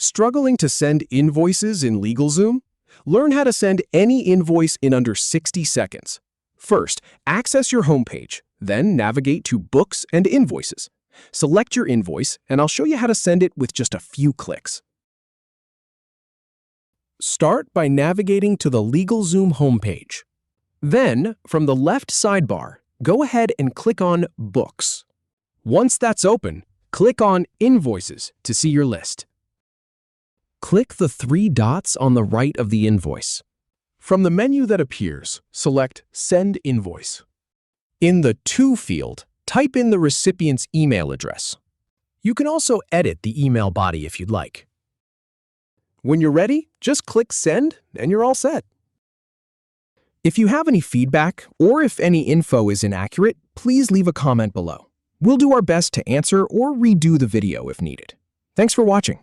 Struggling to send invoices in LegalZoom? Learn how to send any invoice in under 60 seconds. First, access your homepage, then navigate to Books and Invoices. Select your invoice, and I'll show you how to send it with just a few clicks. Start by navigating to the LegalZoom homepage. Then, from the left sidebar, go ahead and click on Books. Once that's open, click on Invoices to see your list. Click the three dots on the right of the invoice. From the menu that appears, select Send Invoice. In the To field, type in the recipient's email address. You can also edit the email body if you'd like. When you're ready, just click Send and you're all set. If you have any feedback or if any info is inaccurate, please leave a comment below. We'll do our best to answer or redo the video if needed. Thanks for watching.